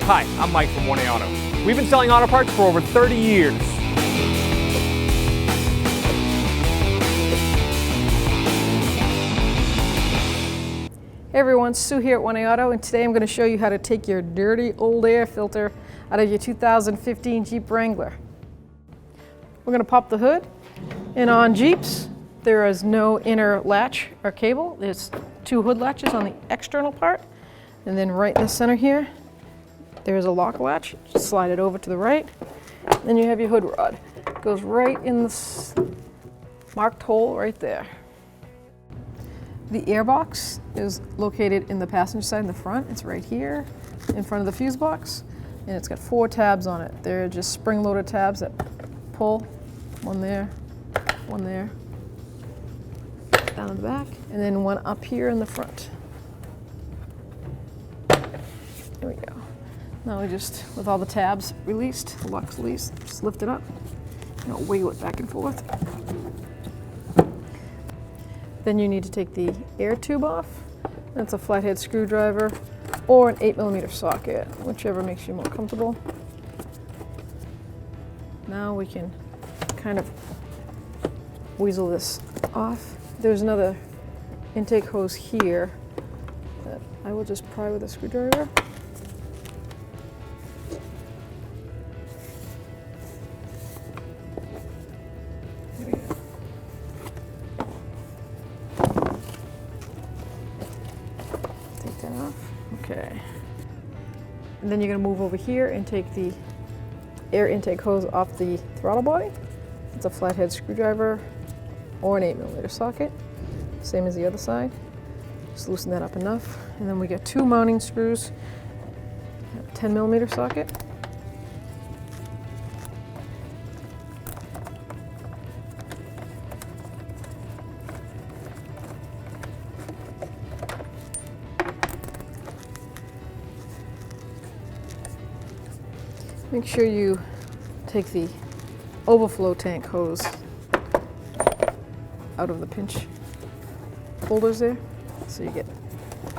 Hi, I'm Mike from 1A Auto. We've been selling auto parts for over 30 years. Hey everyone, Sue here at 1A Auto, and today I'm going to show you how to take your dirty old air filter out of your 2015 Jeep Wrangler. We're going to pop the hood, and on Jeeps there is no inner latch or cable. There's two hood latches on the external part, and then right in the center here there's a lock latch. Just slide it over to the right, then you have your hood rod. It goes right in this marked hole right there. The air box is located in the passenger side in the front. It's right here in front of the fuse box, and it's got 4 tabs on it. They're just spring-loaded tabs that pull, one there, down in the back, and then one up here in the front. There we go. Now we just, with all the tabs released, the lock's released, just lift it up, and wiggle it back and forth. Then you need to take the air tube off. That's a flathead screwdriver or an 8mm socket, whichever makes you more comfortable. Now we can kind of weasel this off. There's another intake hose here that I will just pry with a screwdriver. Okay, and then you're going to move over here and take the air intake hose off the throttle body. It's a flathead screwdriver or an 8mm socket, same as the other side. Just loosen that up enough, and then we get 2 mounting screws, a 10mm socket. Make sure you take the overflow tank hose out of the pinch holders there, so you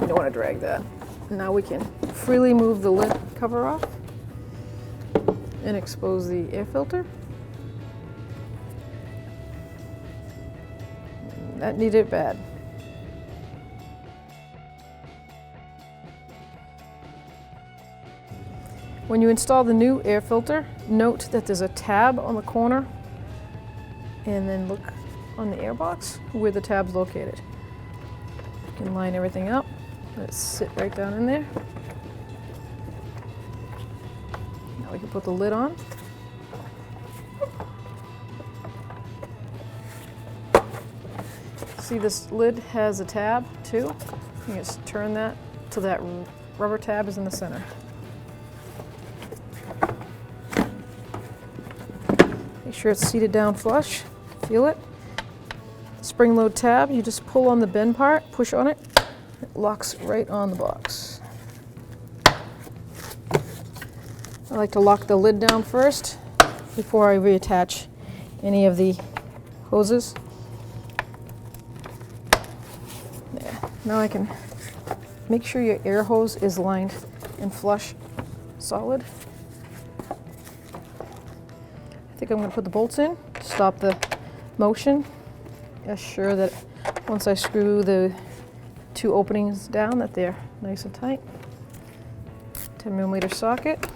don't want to drag that. Now we can freely move the lid cover off and expose the air filter. That needed it bad. When you install the new air filter, note that there's a tab on the corner, and then look on the air box where the tab's located. You can line everything up, let it sit right down in there. Now we can put the lid on. See, this lid has a tab too. You just turn that till that rubber tab is in the center. Make sure it's seated down flush. Feel it. Spring load tab, you just pull on the bend part, push on it. It locks right on the box. I like to lock the lid down first before I reattach any of the hoses. There. Now I can make sure your air hose is lined and flush, solid. I think I'm going to put the bolts in to stop the motion. Assure that once I screw the 2 openings down that they're nice and tight. 10mm socket.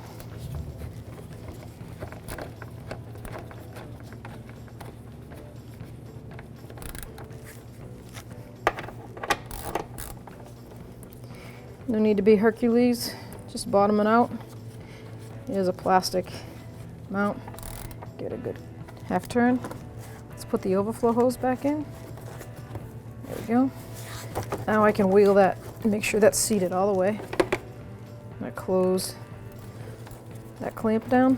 No need to be Hercules, just bottom it out. Here's a plastic mount. Get a good half turn. Let's put the overflow hose back in. There we go. Now I can wheel that and make sure that's seated all the way. I'm going to close that clamp down.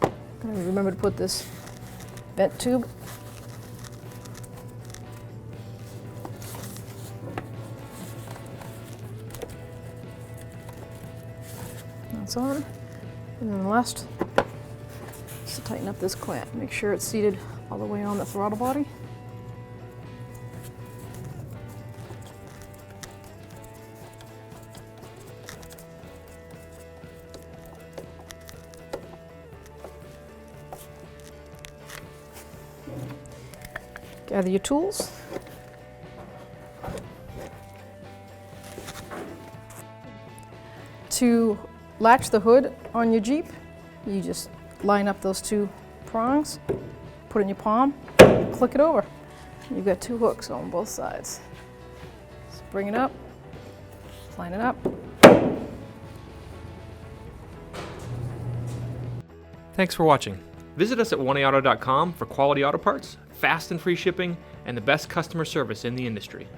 I'm going to remember to put this vent tube. That's on. And then last, just to tighten up this clamp. Make sure it's seated all the way on the throttle body. Gather your tools. To latch the hood on your Jeep, you just line up those two prongs, put it in your palm, click it over. You've got two hooks on both sides. So bring it up, line it up. Thanks for watching. Visit us at 1AAuto.com for quality auto parts, fast and free shipping, and the best customer service in the industry.